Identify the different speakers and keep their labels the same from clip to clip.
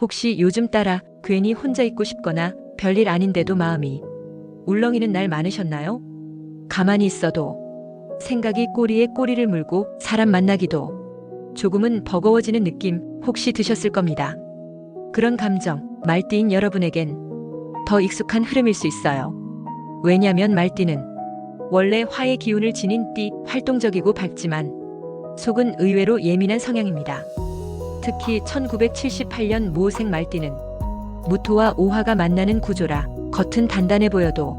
Speaker 1: 혹시 요즘 따라 괜히 혼자 있고 싶거나 별일 아닌데도 마음이 울렁이는 날 많으셨나요? 가만히 있어도 생각이 꼬리에 꼬리를 물고 사람 만나기도 조금은 버거워지는 느낌 혹시 드셨을 겁니다. 그런 감정, 말띠인 여러분에겐 더 익숙한 흐름일 수 있어요. 왜냐면 말띠는 원래 화의 기운을 지닌 띠, 활동적이고 밝지만 속은 의외로 예민한 성향입니다. 특히 1978년 모생 말띠는 무토와 오화가 만나는 구조라 겉은 단단해 보여도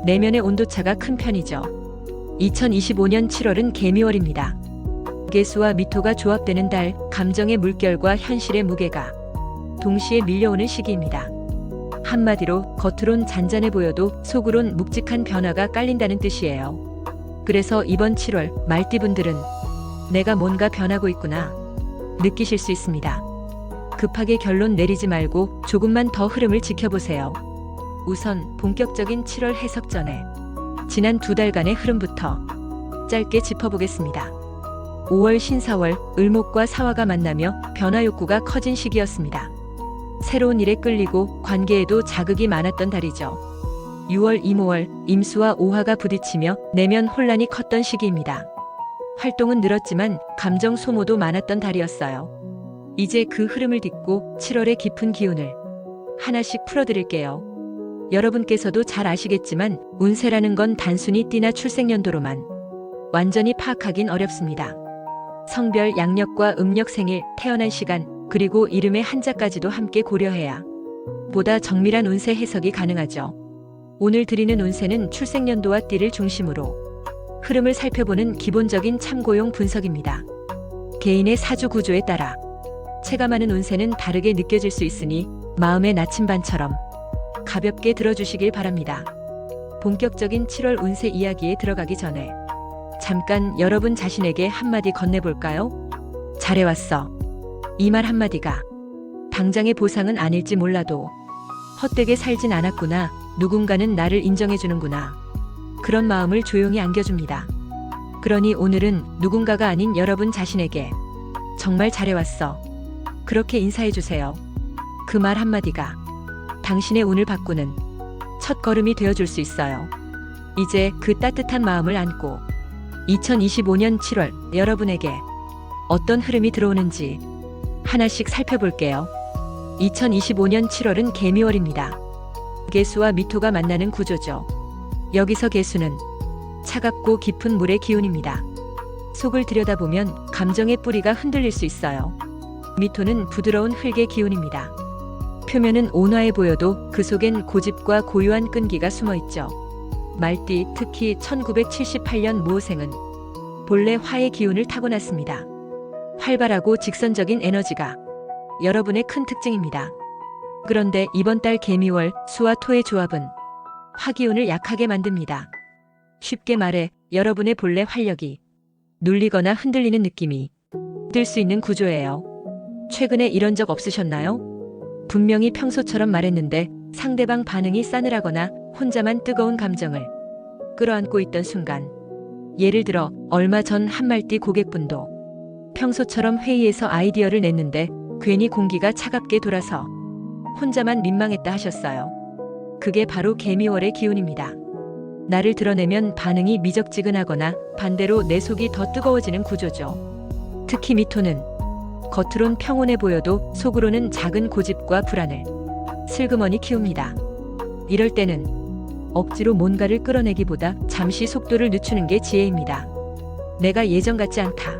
Speaker 1: 내면의 온도차가 큰 편이죠. 2025년 7월은 개미월입니다. 개수와 미토가 조합되는 달, 감정의 물결과 현실의 무게가 동시에 밀려오는 시기입니다. 한마디로 겉으론 잔잔해 보여도 속으론 묵직한 변화가 깔린다는 뜻이에요. 그래서 이번 7월 말띠분들은 내가 뭔가 변하고 있구나 느끼실 수 있습니다. 급하게 결론 내리지 말고 조금만 더 흐름을 지켜보세요. 우선 본격적인 7월 해석 전에 지난 2달간의 흐름부터 짧게 짚어보겠습니다. 5월 신사월 을목과 사화가 만나며 변화 욕구가 커진 시기였습니다. 새로운 일에 끌리고 관계에도 자극이 많았던 달이죠. 6월 이모월 임수와 오화가 부딪히며 내면 혼란이 컸던 시기입니다. 활동은 늘었지만 감정 소모도 많았던 달이었어요. 이제 그 흐름을 딛고 7월의 깊은 기운을 하나씩 풀어드릴게요. 여러분께서도 잘 아시겠지만 운세라는 건 단순히 띠나 출생연도로만 완전히 파악하긴 어렵습니다. 성별, 양력과 음력, 생일, 태어난 시간, 그리고 이름의 한자까지도 함께 고려해야 보다 정밀한 운세 해석이 가능하죠. 오늘 드리는 운세는 출생연도와 띠를 중심으로 흐름을 살펴보는 기본적인 참고용 분석입니다. 개인의 사주 구조에 따라 체감하는 운세는 다르게 느껴질 수 있으니 마음의 나침반처럼 가볍게 들어주시길 바랍니다. 본격적인 7월 운세 이야기에 들어가기 전에 잠깐 여러분 자신에게 한마디 건네볼까요? 잘해왔어. 이 말 한마디가 당장의 보상은 아닐지 몰라도 헛되게 살진 않았구나, 누군가는 나를 인정해주는구나, 그런 마음을 조용히 안겨줍니다. 그러니 오늘은 누군가가 아닌 여러분 자신에게 정말 잘해왔어, 그렇게 인사해주세요. 그 말 한마디가 당신의 운을 바꾸는 첫 걸음이 되어줄 수 있어요. 이제 그 따뜻한 마음을 안고 2025년 7월 여러분에게 어떤 흐름이 들어오는지 하나씩 살펴볼게요. 2025년 7월은 개미월입니다. 개수와 미토가 만나는 구조죠. 여기서 개수는 차갑고 깊은 물의 기운입니다. 속을 들여다보면 감정의 뿌리가 흔들릴 수 있어요. 미토는 부드러운 흙의 기운입니다. 표면은 온화해 보여도 그 속엔 고집과 고유한 끈기가 숨어있죠. 말띠, 특히 1978년 모생은 본래 화의 기운을 타고났습니다. 활발하고 직선적인 에너지가 여러분의 큰 특징입니다. 그런데 이번 달 개미월 수와 토의 조합은 화기운을 약하게 만듭니다. 쉽게 말해 여러분의 본래 활력이 눌리거나 흔들리는 느낌이 들 수 있는 구조예요. 최근에 이런 적 없으셨나요? 분명히 평소처럼 말했는데 상대방 반응이 싸늘하거나 혼자만 뜨거운 감정을 끌어안고 있던 순간, 예를 들어 얼마 전 한말띠 고객분도 평소처럼 회의에서 아이디어를 냈는데 괜히 공기가 차갑게 돌아서 혼자만 민망했다 하셨어요. 그게 바로 개미월의 기운입니다. 나를 드러내면 반응이 미적지근하거나 반대로 내 속이 더 뜨거워지는 구조죠. 특히 미토는 겉으론 평온해 보여도 속으로는 작은 고집과 불안을 슬그머니 키웁니다. 이럴 때는 억지로 뭔가를 끌어내기보다 잠시 속도를 늦추는 게 지혜입니다. 내가 예전 같지 않다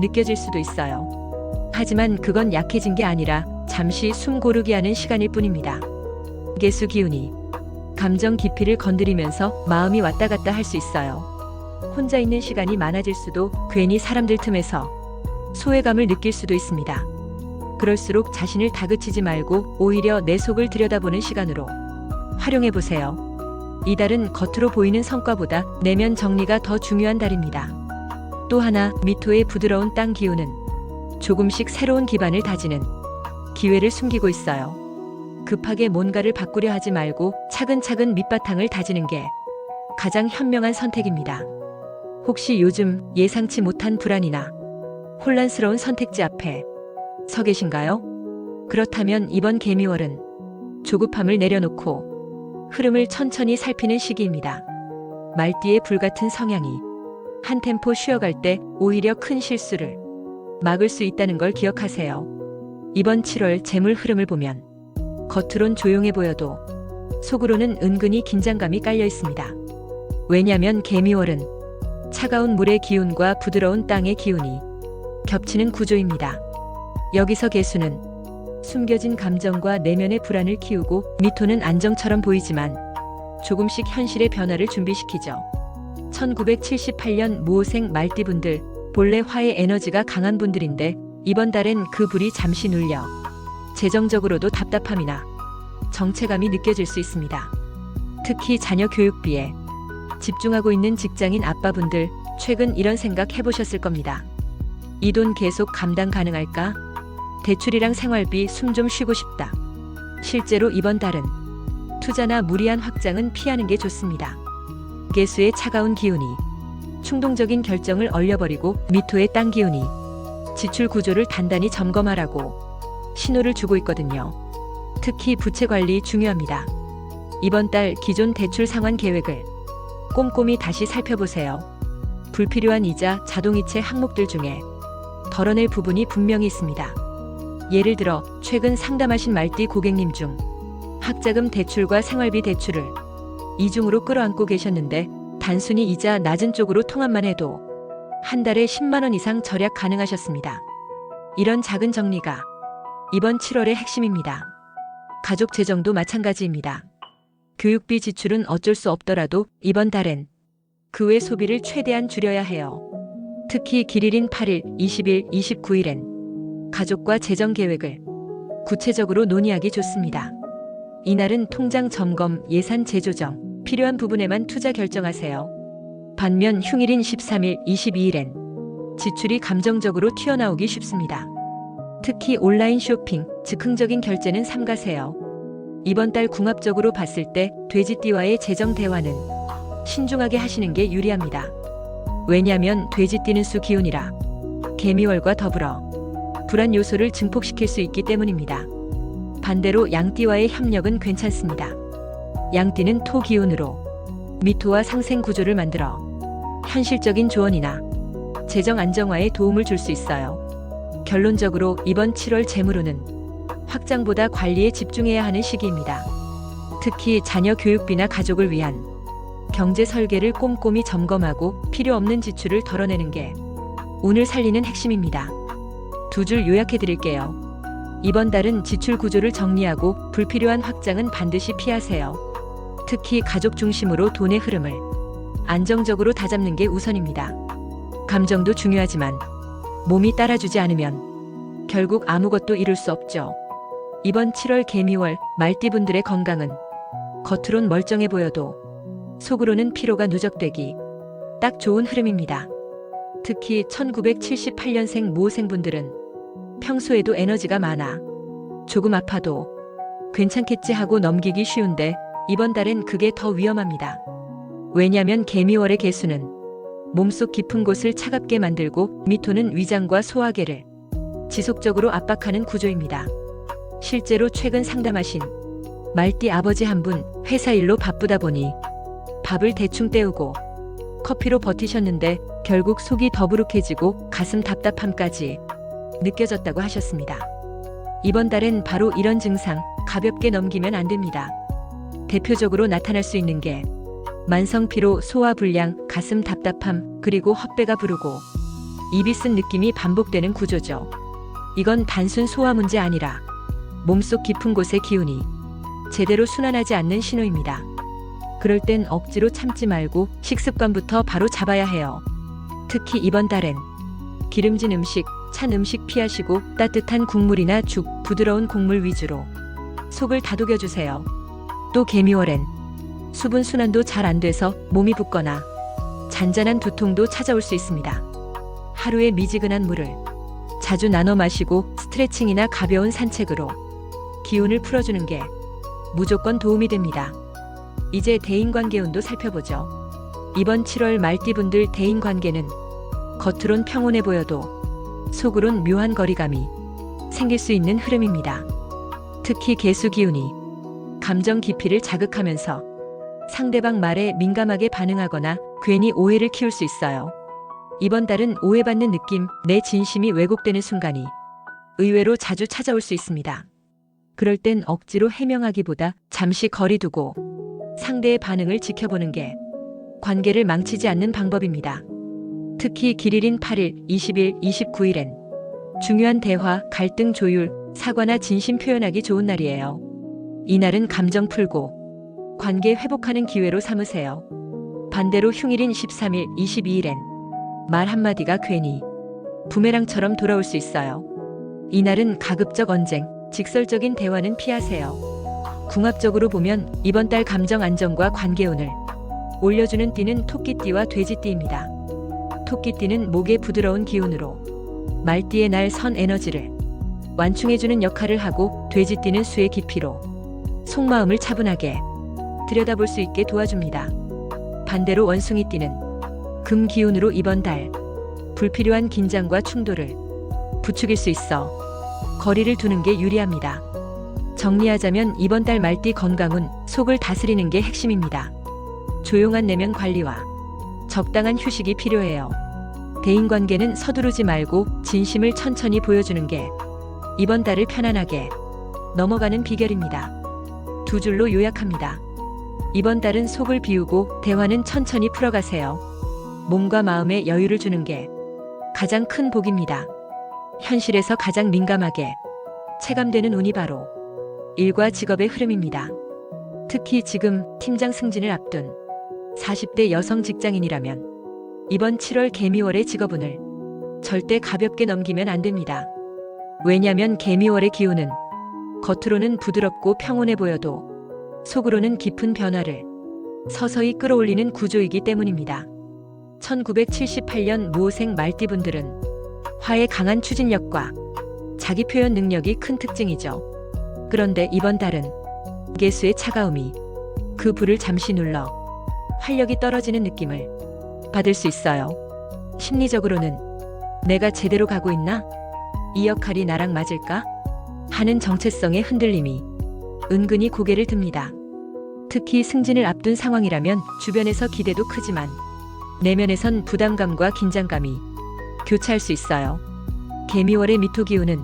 Speaker 1: 느껴질 수도 있어요. 하지만 그건 약해진 게 아니라 잠시 숨 고르게 하는 시간일 뿐입니다. 개수 기운이 감정 깊이를 건드리면서 마음이 왔다 갔다 할 수 있어요. 혼자 있는 시간이 많아질수도 괜히 사람들 틈에서 소외감을 느낄 수도 있습니다. 그럴수록 자신을 다그치지 말고 오히려 내 속을 들여다보는 시간으로 활용해보세요. 이달은 겉으로 보이는 성과보다 내면 정리가 더 중요한 달입니다. 또 하나, 미토의 부드러운 땅 기운은 조금씩 새로운 기반을 다지는 기회를 숨기고 있어요. 급하게 뭔가를 바꾸려 하지 말고 차근차근 밑바탕을 다지는 게 가장 현명한 선택입니다. 혹시 요즘 예상치 못한 불안이나 혼란스러운 선택지 앞에 서 계신가요? 그렇다면 이번 개미월은 조급함을 내려놓고 흐름을 천천히 살피는 시기입니다. 말띠의 불같은 성향이 한 템포 쉬어갈 때 오히려 큰 실수를 막을 수 있다는 걸 기억하세요. 이번 7월 재물 흐름을 보면 겉으론 조용해 보여도 속으로는 은근히 긴장감이 깔려 있습니다. 왜냐면 개미월은 차가운 물의 기운과 부드러운 땅의 기운이 겹치는 구조입니다. 여기서 개수는 숨겨진 감정과 내면의 불안을 키우고, 미토는 안정처럼 보이지만 조금씩 현실의 변화를 준비시키죠. 1978년 모생 말띠분들, 본래 화의 에너지가 강한 분들인데 이번 달엔 그 불이 잠시 눌려 재정적으로도 답답함이나 정체감이 느껴질 수 있습니다. 특히 자녀 교육비에 집중하고 있는 직장인 아빠분들, 최근 이런 생각 해보셨을 겁니다. 이 돈 계속 감당 가능할까? 대출이랑 생활비 숨 좀 쉬고 싶다. 실제로 이번 달은 투자나 무리한 확장은 피하는 게 좋습니다. 개수의 차가운 기운이 충동적인 결정을 얼려버리고, 미토의 땅 기운이 지출 구조를 단단히 점검하라고 신호를 주고 있거든요. 특히 부채 관리 중요합니다. 이번 달 기존 대출 상환 계획을 꼼꼼히 다시 살펴보세요. 불필요한 이자, 자동이체 항목들 중에 덜어낼 부분이 분명히 있습니다. 예를 들어 최근 상담하신 말띠 고객님 중 학자금 대출과 생활비 대출을 이중으로 끌어안고 계셨는데, 단순히 이자 낮은 쪽으로 통합만 해도 한 달에 10만 원 이상 절약 가능하셨습니다. 이런 작은 정리가 이번 7월의 핵심입니다. 가족 재정도 마찬가지입니다. 교육비 지출은 어쩔 수 없더라도 이번 달엔 그 외 소비를 최대한 줄여야 해요. 특히 길일인 8일, 20일, 29일엔 가족과 재정 계획을 구체적으로 논의하기 좋습니다. 이날은 통장 점검, 예산 재조정, 필요한 부분에만 투자 결정하세요. 반면 흉일인 13일, 22일엔 지출이 감정적으로 튀어나오기 쉽습니다. 특히 온라인 쇼핑, 즉흥적인 결제는 삼가세요. 이번 달 궁합적으로 봤을 때 돼지띠와의 재정 대화는 신중하게 하시는 게 유리합니다. 왜냐면 돼지띠는 수 기운이라 개미월과 더불어 불안 요소를 증폭시킬 수 있기 때문입니다. 반대로 양띠와의 협력은 괜찮습니다. 양띠는 토 기운으로 미토와 상생 구조를 만들어 현실적인 조언이나 재정 안정화에 도움을 줄 수 있어요. 결론적으로 이번 7월 재물운은 확장보다 관리에 집중해야 하는 시기입니다. 특히 자녀 교육비나 가족을 위한 경제 설계를 꼼꼼히 점검하고 필요 없는 지출을 덜어내는 게 운을 살리는 핵심입니다. 두 줄 요약해 드릴게요. 이번 달은 지출 구조를 정리하고 불필요한 확장은 반드시 피하세요. 특히 가족 중심으로 돈의 흐름을 안정적으로 다잡는 게 우선입니다. 감정도 중요하지만 몸이 따라주지 않으면 결국 아무것도 이룰 수 없죠. 이번 7월 개미월 말띠분들의 건강은 겉으론 멀쩡해 보여도 속으로는 피로가 누적되기 딱 좋은 흐름입니다. 특히 1978년생 모생분들은 평소에도 에너지가 많아 조금 아파도 괜찮겠지 하고 넘기기 쉬운데, 이번 달엔 그게 더 위험합니다. 왜냐면 개미월의 개수는 몸속 깊은 곳을 차갑게 만들고, 미토는 위장과 소화계를 지속적으로 압박하는 구조입니다. 실제로 최근 상담하신 말띠 아버지 한 분, 회사 일로 바쁘다 보니 밥을 대충 때우고 커피로 버티셨는데 결국 속이 더부룩해지고 가슴 답답함까지 느껴졌다고 하셨습니다. 이번 달엔 바로 이런 증상 가볍게 넘기면 안 됩니다. 대표적으로 나타날 수 있는 게 만성피로, 소화불량, 가슴 답답함, 그리고 헛배가 부르고 입이 쓴 느낌이 반복되는 구조죠. 이건 단순 소화 문제 아니라 몸속 깊은 곳의 기운이 제대로 순환하지 않는 신호입니다. 그럴 땐 억지로 참지 말고 식습관부터 바로 잡아야 해요. 특히 이번 달엔 기름진 음식, 찬 음식 피하시고 따뜻한 국물이나 죽, 부드러운 곡물 위주로 속을 다독여주세요. 또 개미월엔 수분 순환도 잘 안 돼서 몸이 붓거나 잔잔한 두통도 찾아올 수 있습니다. 하루에 미지근한 물을 자주 나눠 마시고 스트레칭이나 가벼운 산책으로 기운을 풀어주는 게 무조건 도움이 됩니다. 이제 대인관계 운도 살펴보죠. 이번 7월 말띠분들 대인관계는 겉으론 평온해 보여도 속으론 묘한 거리감이 생길 수 있는 흐름입니다. 특히 개수 기운이 감정 깊이를 자극하면서 상대방 말에 민감하게 반응하거나 괜히 오해를 키울 수 있어요. 이번 달은 오해받는 느낌, 내 진심이 왜곡되는 순간이 의외로 자주 찾아올 수 있습니다. 그럴 땐 억지로 해명하기보다 잠시 거리 두고 상대의 반응을 지켜보는 게 관계를 망치지 않는 방법입니다. 특히 길일인 8일, 20일, 29일엔 중요한 대화, 갈등 조율, 사과나 진심 표현하기 좋은 날이에요. 이날은 감정 풀고 관계 회복하는 기회로 삼으세요. 반대로 흉일인 13일, 22일엔 말 한마디가 괜히 부메랑처럼 돌아올 수 있어요. 이날은 가급적 언쟁, 직설적인 대화는 피하세요. 궁합적으로 보면 이번 달 감정 안정과 관계운을 올려주는 띠는 토끼띠와 돼지띠입니다. 토끼띠는 목의 부드러운 기운으로 말띠의 날 선 에너지를 완충해주는 역할을 하고, 돼지띠는 수의 깊이로 속마음을 차분하게 들여다볼 수 있게 도와줍니다. 반대로 원숭이띠는 금 기운으로 이번 달 불필요한 긴장과 충돌을 부추길 수 있어 거리를 두는 게 유리합니다. 정리하자면 이번 달 말띠 건강운, 속을 다스리는 게 핵심입니다. 조용한 내면 관리와 적당한 휴식이 필요해요. 대인관계는 서두르지 말고 진심을 천천히 보여주는 게 이번 달을 편안하게 넘어가는 비결입니다. 두 줄로 요약합니다. 이번 달은 속을 비우고 대화는 천천히 풀어가세요. 몸과 마음에 여유를 주는 게 가장 큰 복입니다. 현실에서 가장 민감하게 체감되는 운이 바로 일과 직업의 흐름입니다. 특히 지금 팀장 승진을 앞둔 40대 여성 직장인이라면 이번 7월 개미월의 직업운을 절대 가볍게 넘기면 안 됩니다. 왜냐면 개미월의 기운은 겉으로는 부드럽고 평온해 보여도 속으로는 깊은 변화를 서서히 끌어올리는 구조이기 때문입니다. 1978년 모생 말띠분들은 화의 강한 추진력과 자기 표현 능력이 큰 특징이죠. 그런데 이번 달은 개수의 차가움이 그 불을 잠시 눌러 활력이 떨어지는 느낌을 받을 수 있어요. 심리적으로는 내가 제대로 가고 있나? 이 역할이 나랑 맞을까? 하는 정체성의 흔들림이 은근히 고개를 듭니다. 특히 승진을 앞둔 상황이라면 주변에서 기대도 크지만 내면에선 부담감과 긴장감이 교차할 수 있어요. 개미월의 미토 기운은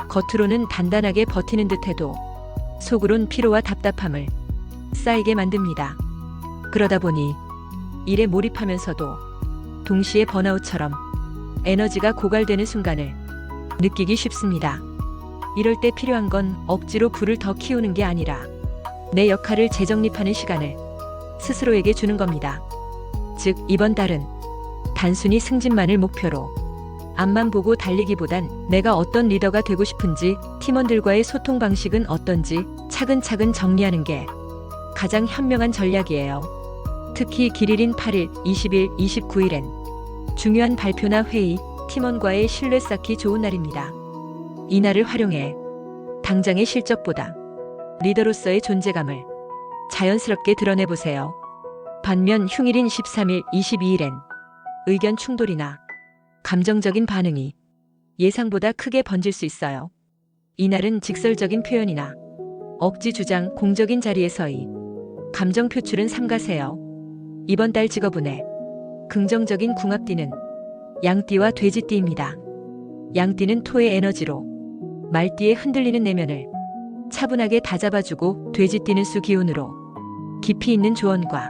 Speaker 1: 겉으로는 단단하게 버티는 듯해도 속으론 피로와 답답함을 쌓이게 만듭니다. 그러다 보니 일에 몰입하면서도 동시에 번아웃처럼 에너지가 고갈되는 순간을 느끼기 쉽습니다. 이럴 때 필요한 건 억지로 불을 더 키우는 게 아니라 내 역할을 재정립하는 시간을 스스로에게 주는 겁니다. 즉, 이번 달은 단순히 승진만을 목표로 앞만 보고 달리기보단 내가 어떤 리더가 되고 싶은지, 팀원들과의 소통 방식은 어떤지 차근차근 정리하는 게 가장 현명한 전략이에요. 특히 길일인 8일, 20일, 29일엔 중요한 발표나 회의, 팀원과의 신뢰 쌓기 좋은 날입니다. 이 날을 활용해 당장의 실적보다 리더로서의 존재감을 자연스럽게 드러내보세요. 반면 흉일인 13일, 22일엔 의견 충돌이나 감정적인 반응이 예상보다 크게 번질 수 있어요. 이날은 직설적인 표현이나 억지 주장, 공적인 자리에서의 감정 표출은 삼가세요. 이번 달 직업운에 긍정적인 궁합띠는 양띠와 돼지띠입니다. 양띠는 토의 에너지로 말띠의 흔들리는 내면을 차분하게 다잡아주고, 돼지띠는 수 기운으로 깊이 있는 조언과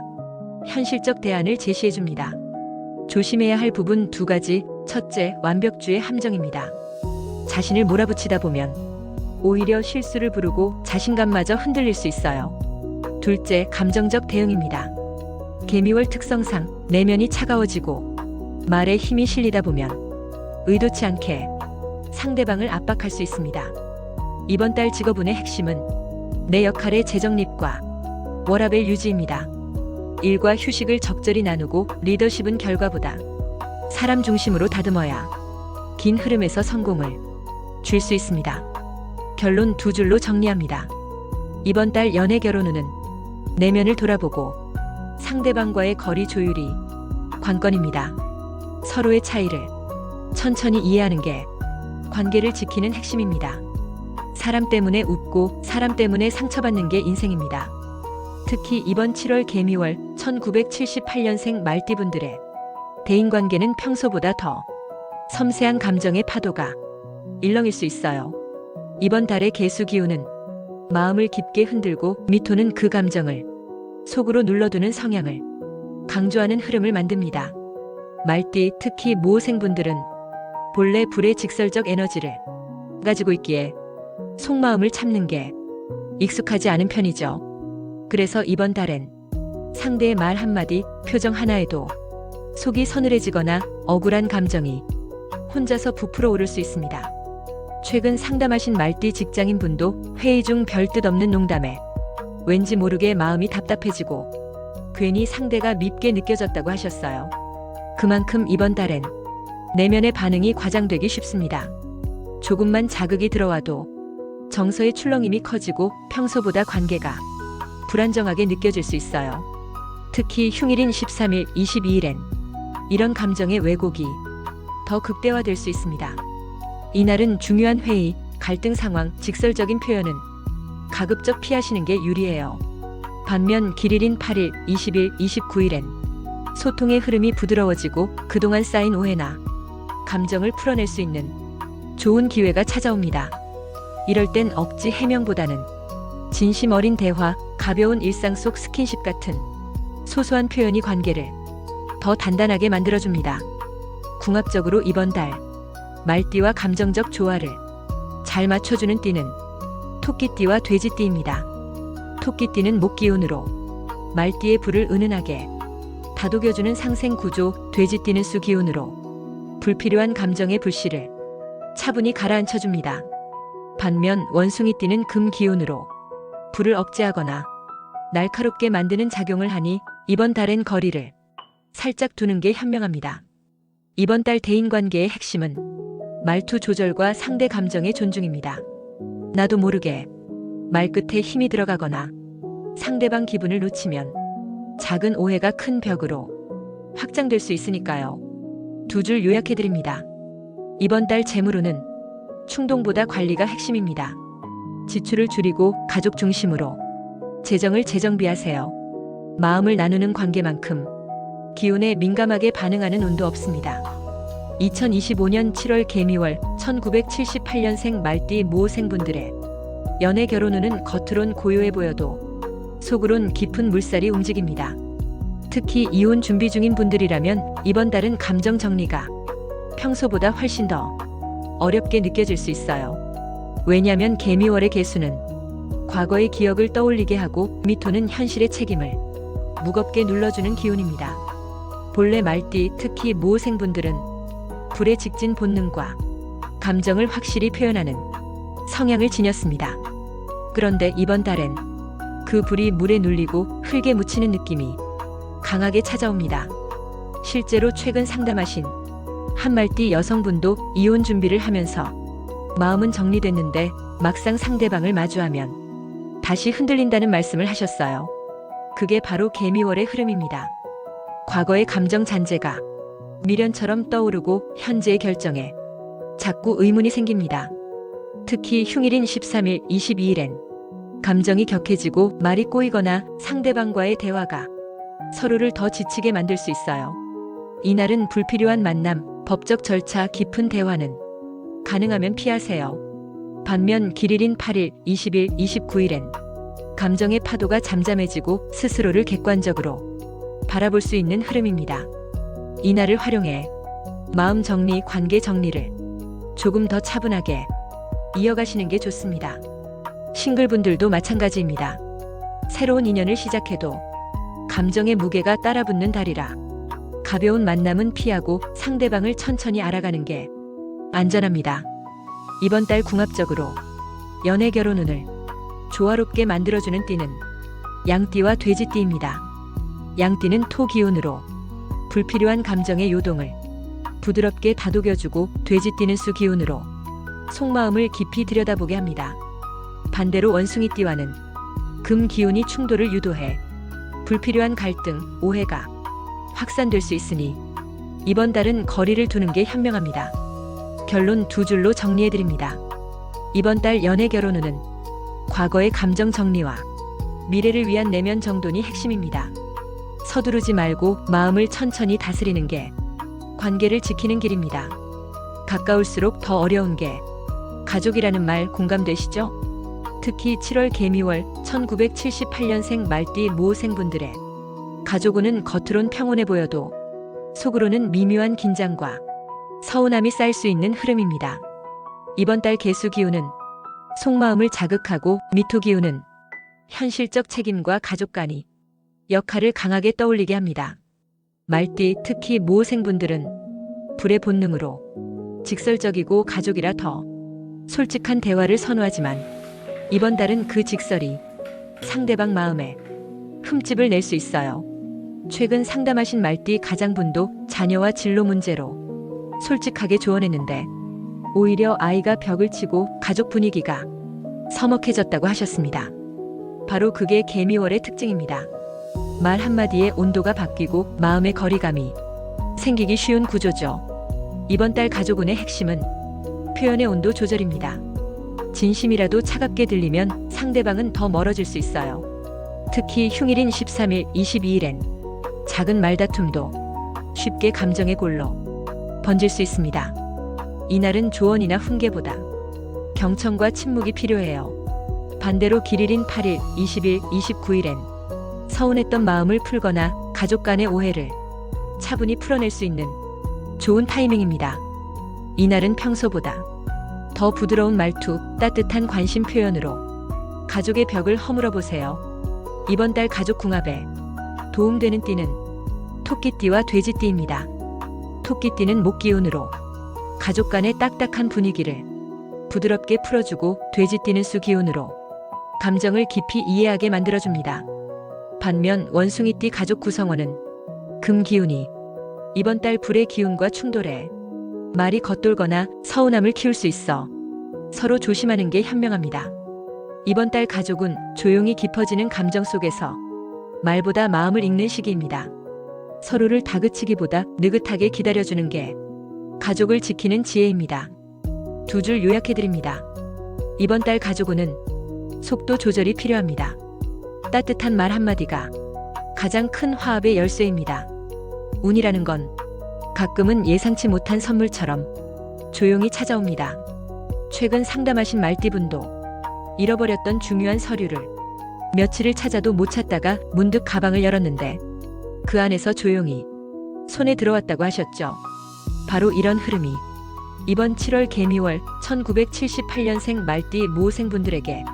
Speaker 1: 현실적 대안을 제시해줍니다. 조심해야 할 부분 두 가지. 첫째, 완벽주의 함정입니다. 자신을 몰아붙이다 보면 오히려 실수를 부르고 자신감마저 흔들릴 수 있어요. 둘째, 감정적 대응입니다. 개미월 특성상 내면이 차가워지고 말에 힘이 실리다 보면 의도치 않게 상대방을 압박할 수 있습니다. 이번 달 직업운의 핵심은 내 역할의 재정립과 워라밸 유지입니다. 일과 휴식을 적절히 나누고, 리더십은 결과보다 사람 중심으로 다듬어야 긴 흐름에서 성공을 줄 수 있습니다. 결론 두 줄로 정리합니다. 이번 달 연애 결혼운은 내면을 돌아보고 상대방과의 거리 조율이 관건입니다. 서로의 차이를 천천히 이해하는 게 관계를 지키는 핵심입니다. 사람 때문에 웃고 사람 때문에 상처받는 게 인생입니다. 특히 이번 7월 개미월 1978년생 말띠분들의 대인관계는 평소보다 더 섬세한 감정의 파도가 일렁일 수 있어요. 이번 달의 개수 기운은 마음을 깊게 흔들고 미토는 그 감정을 속으로 눌러두는 성향을 강조하는 흐름을 만듭니다. 말띠, 특히 모생분들은 본래 불의 직설적 에너지를 가지고 있기에 속마음을 참는 게 익숙하지 않은 편이죠. 그래서 이번 달엔 상대의 말 한마디, 표정 하나에도 속이 서늘해지거나 억울한 감정이 혼자서 부풀어 오를 수 있습니다. 최근 상담하신 말띠 직장인분도 회의 중 별뜻 없는 농담에 왠지 모르게 마음이 답답해지고 괜히 상대가 밉게 느껴졌다고 하셨어요. 그만큼 이번 달엔 내면의 반응이 과장되기 쉽습니다. 조금만 자극이 들어와도 정서의 출렁임이 커지고 평소보다 관계가 불안정하게 느껴질 수 있어요. 특히 흉일인 13일, 22일엔 이런 감정의 왜곡이 더 극대화될 수 있습니다. 이날은 중요한 회의, 갈등 상황, 직설적인 표현은 가급적 피하시는 게 유리해요. 반면 길일인 8일, 20일, 29일엔 소통의 흐름이 부드러워지고 그동안 쌓인 오해나 감정을 풀어낼 수 있는 좋은 기회가 찾아옵니다. 이럴 땐 억지 해명보다는 진심 어린 대화, 가벼운 일상 속 스킨십 같은 소소한 표현이 관계를 더 단단하게 만들어줍니다. 궁합적으로 이번 달 말띠와 감정적 조화를 잘 맞춰주는 띠는 토끼띠와 돼지띠입니다. 토끼띠는 목기운으로 말띠의 불을 은은하게 다독여주는 상생구조, 돼지띠는 수기운으로 불필요한 감정의 불씨를 차분히 가라앉혀줍니다. 반면 원숭이띠는 금기운으로 불을 억제하거나 날카롭게 만드는 작용을 하니 이번 달엔 거리를 살짝 두는 게 현명합니다. 이번 달 대인관계의 핵심은 말투 조절과 상대 감정의 존중입니다. 나도 모르게 말끝에 힘이 들어가거나 상대방 기분을 놓치면 작은 오해가 큰 벽으로 확장될 수 있으니까요. 두 줄 요약해드립니다. 이번 달 재물운은 충동보다 관리가 핵심입니다. 지출을 줄이고 가족 중심으로 재정을 재정비하세요. 마음을 나누는 관계만큼 기운에 민감하게 반응하는 운도 없습니다. 2025년 7월 개미월 1978년생 말띠 모생분들의 연애 결혼운은 겉으론 고요해 보여도 속으론 깊은 물살이 움직입니다. 특히 이혼 준비 중인 분들이라면 이번 달은 감정 정리가 평소보다 훨씬 더 어렵게 느껴질 수 있어요. 왜냐면 개미월의 개수는 과거의 기억을 떠올리게 하고 미토는 현실의 책임을 무겁게 눌러주는 기운입니다. 본래 말띠, 특히 모생분들은 불의 직진 본능과 감정을 확실히 표현하는 성향을 지녔습니다. 그런데 이번 달엔 그 불이 물에 눌리고 흙에 묻히는 느낌이 강하게 찾아옵니다. 실제로 최근 상담하신 한 말띠 여성분도 이혼 준비를 하면서 마음은 정리됐는데 막상 상대방을 마주하면 다시 흔들린다는 말씀을 하셨어요. 그게 바로 개미월의 흐름입니다. 과거의 감정 잔재가 미련처럼 떠오르고 현재의 결정에 자꾸 의문이 생깁니다. 특히 흉일인 13일, 22일엔 감정이 격해지고 말이 꼬이거나 상대방과의 대화가 서로를 더 지치게 만들 수 있어요. 이날은 불필요한 만남, 법적 절차, 깊은 대화는 가능하면 피하세요. 반면 길일인 8일, 20일, 29일엔 감정의 파도가 잠잠해지고 스스로를 객관적으로 바라볼 수 있는 흐름입니다. 이날을 활용해 마음 정리, 관계 정리를 조금 더 차분하게 이어가시는 게 좋습니다. 싱글분들도 마찬가지입니다. 새로운 인연을 시작해도 감정의 무게가 따라붙는 달이라 가벼운 만남은 피하고 상대방을 천천히 알아가는 게 안전합니다. 이번 달 궁합적으로 연애 결혼운을 조화롭게 만들어주는 띠는 양띠와 돼지띠입니다. 양띠는 토 기운으로 불필요한 감정의 요동을 부드럽게 다독여주고 돼지띠는 수 기운으로 속마음을 깊이 들여다보게 합니다. 반대로 원숭이띠와는 금 기운이 충돌을 유도해 불필요한 갈등, 오해가 확산될 수 있으니 이번 달은 거리를 두는 게 현명합니다. 결론 두 줄로 정리해드립니다. 이번 달 연애 결혼 운은 과거의 감정 정리와 미래를 위한 내면 정돈이 핵심입니다. 서두르지 말고 마음을 천천히 다스리는 게 관계를 지키는 길입니다. 가까울수록 더 어려운 게 가족이라는 말 공감되시죠? 특히 7월 개미월 1978년생 말띠 모생분들의 가족운은 겉으론 평온해 보여도 속으로는 미묘한 긴장과 서운함이 쌓일 수 있는 흐름입니다. 이번 달 개수 기운은 속마음을 자극하고 미토 기운은 현실적 책임과 가족 간의 역할을 강하게 떠올리게 합니다. 말띠 특히 모생분들은 불의 본능으로 직설적이고 가족이라 더 솔직한 대화를 선호하지만 이번 달은 그 직설이 상대방 마음에 흠집을 낼 수 있어요. 최근 상담하신 말띠 가장분도 자녀와 진로 문제로 솔직하게 조언했는데 오히려 아이가 벽을 치고 가족 분위기가 서먹해졌다고 하셨습니다. 바로 그게 개미월의 특징입니다. 말 한마디에 온도가 바뀌고 마음의 거리감이 생기기 쉬운 구조죠. 이번 달 가족운의 핵심은 표현의 온도 조절입니다. 진심이라도 차갑게 들리면 상대방은 더 멀어질 수 있어요. 특히 흉일인 13일, 22일엔 작은 말다툼도 쉽게 감정의 골로 번질 수 있습니다. 이날은 조언이나 훈계보다 경청과 침묵이 필요해요. 반대로 길일인 8일, 20일, 29일엔 서운했던 마음을 풀거나 가족 간의 오해를 차분히 풀어낼 수 있는 좋은 타이밍입니다. 이날은 평소보다 더 부드러운 말투, 따뜻한 관심 표현으로 가족의 벽을 허물어 보세요. 이번 달 가족 궁합에 도움되는 띠는 토끼띠와 돼지띠입니다. 토끼띠는 목기운으로 가족 간의 딱딱한 분위기를 부드럽게 풀어주고 돼지띠는 수기운으로 감정을 깊이 이해하게 만들어줍니다. 반면 원숭이띠 가족 구성원은 금기운이 이번 달 불의 기운과 충돌해 말이 겉돌거나 서운함을 키울 수 있어 서로 조심하는 게 현명합니다. 이번 달 가족은 조용히 깊어지는 감정 속에서 말보다 마음을 읽는 시기입니다. 서로를 다그치기보다 느긋하게 기다려주는 게 가족을 지키는 지혜입니다. 두 줄 요약해드립니다. 이번 달 가족운은 속도 조절이 필요합니다. 따뜻한 말 한마디가 가장 큰 화합의 열쇠입니다. 운이라는 건 가끔은 예상치 못한 선물처럼 조용히 찾아옵니다. 최근 상담하신 말띠분도 잃어버렸던 중요한 서류를 며칠을 찾아도 못 찾다가 문득 가방을 열었는데 그 안에서 조용히 손에 들어왔다고 하셨죠. 바로 이런 흐름이 이번 7월 개미월 1978년생 말띠 모생분들에게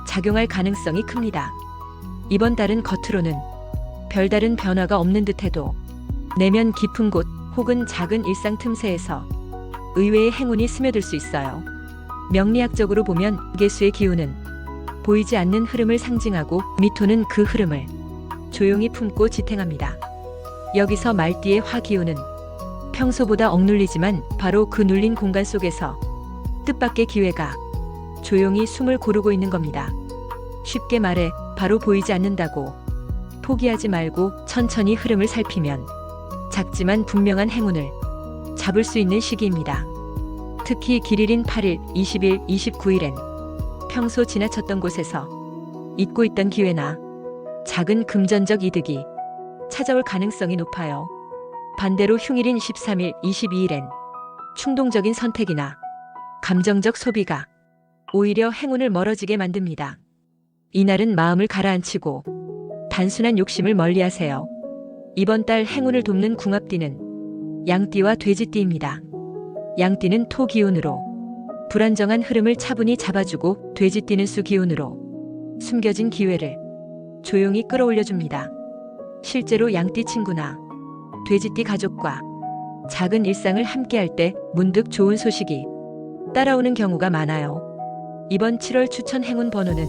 Speaker 1: 작용할 가능성이 큽니다. 이번 달은 겉으로는 별다른 변화가 없는 듯해도 내면 깊은 곳 혹은 작은 일상 틈새에서 의외의 행운이 스며들 수 있어요. 명리학적으로 보면 개수의 기운은 보이지 않는 흐름을 상징하고 미토는 그 흐름을 조용히 품고 지탱합니다. 여기서 말띠의 화기운은 평소보다 억눌리지만 바로 그 눌린 공간 속에서 뜻밖의 기회가 조용히 숨을 고르고 있는 겁니다. 쉽게 말해 바로 보이지 않는다고 포기하지 말고 천천히 흐름을 살피면 작지만 분명한 행운을 잡을 수 있는 시기입니다. 특히 길일인 8일, 20일, 29일엔 평소 지나쳤던 곳에서 잊고 있던 기회나 작은 금전적 이득이 찾아올 가능성이 높아요. 반대로 흉일인 13일, 22일엔 충동적인 선택이나 감정적 소비가 오히려 행운을 멀어지게 만듭니다. 이날은 마음을 가라앉히고 단순한 욕심을 멀리하세요. 이번 달 행운을 돕는 궁합띠는 양띠와 돼지띠입니다. 양띠는 토 기운으로 불안정한 흐름을 차분히 잡아주고 돼지띠는 수 기운으로 숨겨진 기회를 조용히 끌어올려줍니다. 실제로 양띠 친구나 돼지띠 가족과 작은 일상을 함께할 때 문득 좋은 소식이 따라오는 경우가 많아요. 이번 7월 추천 행운 번호는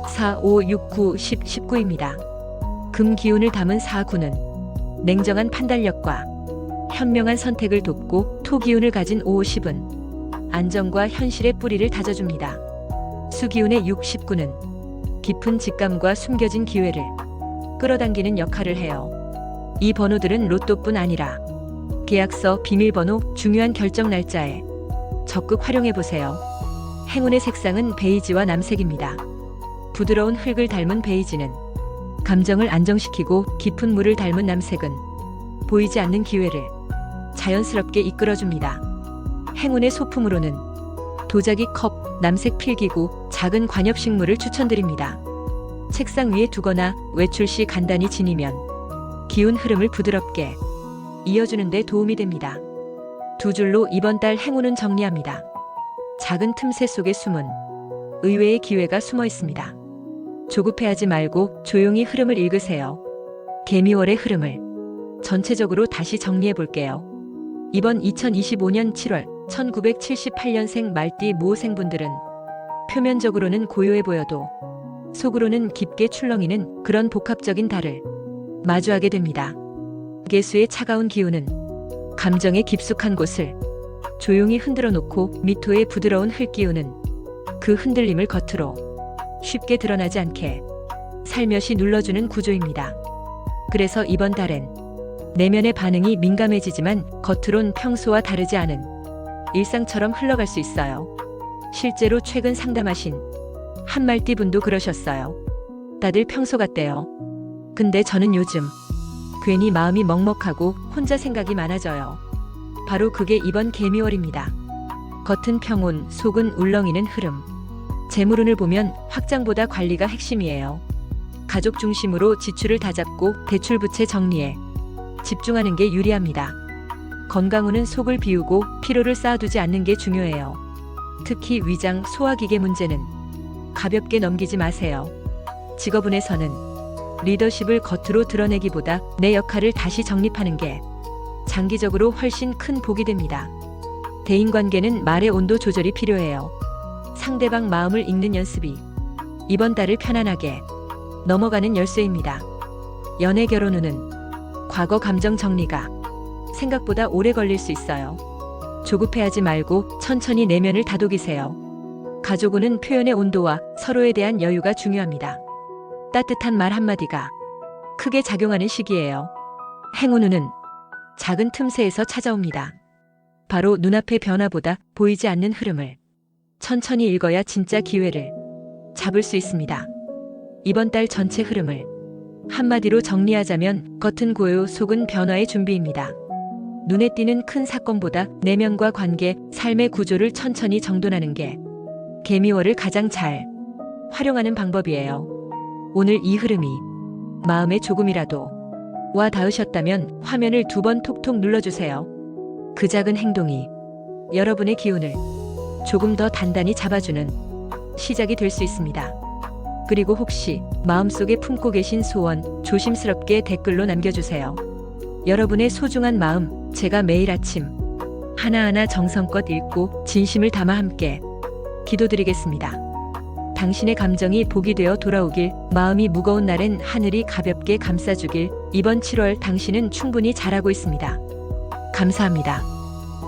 Speaker 1: 4, 5, 6, 9, 10, 19입니다. 금 기운을 담은 4, 9는 냉정한 판단력과 현명한 선택을 돕고 토 기운을 가진 5, 10은 안정과 현실의 뿌리를 다져줍니다. 수 기운의 6, 19는 깊은 직감과 숨겨진 기회를 끌어당기는 역할을 해요. 이 번호들은 로또뿐 아니라 계약서, 비밀번호, 중요한 결정 날짜에 적극 활용해보세요. 행운의 색상은 베이지와 남색입니다. 부드러운 흙을 닮은 베이지는 감정을 안정시키고 깊은 물을 닮은 남색은 보이지 않는 기회를 자연스럽게 이끌어줍니다. 행운의 소품으로는 도자기 컵, 남색 필기구, 작은 관엽식물을 추천드립니다. 책상 위에 두거나 외출 시 간단히 지니면 기운 흐름을 부드럽게 이어주는 데 도움이 됩니다. 두 줄로 이번 달 행운은 정리합니다. 작은 틈새 속에 숨은 의외의 기회가 숨어 있습니다. 조급해하지 말고 조용히 흐름을 읽으세요. 개미월의 흐름을 전체적으로 다시 정리해 볼게요. 이번 2025년 7월 1978년생 말띠 모생분들은 표면적으로는 고요해 보여도 속으로는 깊게 출렁이는 그런 복합적인 달을 마주하게 됩니다. 개수의 차가운 기운은 감정의 깊숙한 곳을 조용히 흔들어 놓고 미토의 부드러운 흙기운은 그 흔들림을 겉으로 쉽게 드러나지 않게 살며시 눌러주는 구조입니다. 그래서 이번 달엔 내면의 반응이 민감해지지만 겉으론 평소와 다르지 않은 일상처럼 흘러갈 수 있어요. 실제로 최근 상담하신 한 말띠 분도 그러셨어요. 다들 평소 같대요. 근데 저는 요즘 괜히 마음이 먹먹하고 혼자 생각이 많아져요. 바로 그게 이번 개미월입니다. 겉은 평온, 속은 울렁이는 흐름. 재물운을 보면 확장보다 관리가 핵심이에요. 가족 중심으로 지출을 다잡고 대출 부채 정리에 집중하는 게 유리합니다. 건강운은 속을 비우고 피로를 쌓아두지 않는 게 중요해요. 특히 위장, 소화기계 문제는 가볍게 넘기지 마세요. 직업운에서는 리더십을 겉으로 드러내기보다 내 역할을 다시 정립하는 게 장기적으로 훨씬 큰 복이 됩니다. 대인관계는 말의 온도 조절이 필요해요. 상대방 마음을 읽는 연습이 이번 달을 편안하게 넘어가는 열쇠입니다. 연애 결혼운은 과거 감정 정리가 생각보다 오래 걸릴 수 있어요. 조급해하지 말고 천천히 내면을 다독이세요. 가족운은 표현의 온도와 서로에 대한 여유가 중요합니다. 따뜻한 말 한마디가 크게 작용하는 시기예요. 행운운은 작은 틈새에서 찾아옵니다. 바로 눈앞의 변화보다 보이지 않는 흐름을 천천히 읽어야 진짜 기회를 잡을 수 있습니다. 이번 달 전체 흐름을 한마디로 정리하자면 겉은 고요, 속은 변화의 준비입니다. 눈에 띄는 큰 사건보다 내면과 관계, 삶의 구조를 천천히 정돈하는 게 개미월을 가장 잘 활용하는 방법이에요. 오늘 이 흐름이 마음에 조금이라도 와 닿으셨다면 화면을 2번 톡톡 눌러주세요. 그 작은 행동이 여러분의 기운을 조금 더 단단히 잡아주는 시작이 될 수 있습니다. 그리고 혹시 마음속에 품고 계신 소원 조심스럽게 댓글로 남겨주세요. 여러분의 소중한 마음 제가 매일 아침 하나하나 정성껏 읽고 진심을 담아 함께 기도드리겠습니다. 당신의 감정이 복이 되어 돌아오길, 마음이 무거운 날엔 하늘이 가볍게 감싸주길. 이번 7월 당신은 충분히 잘하고 있습니다. 감사합니다.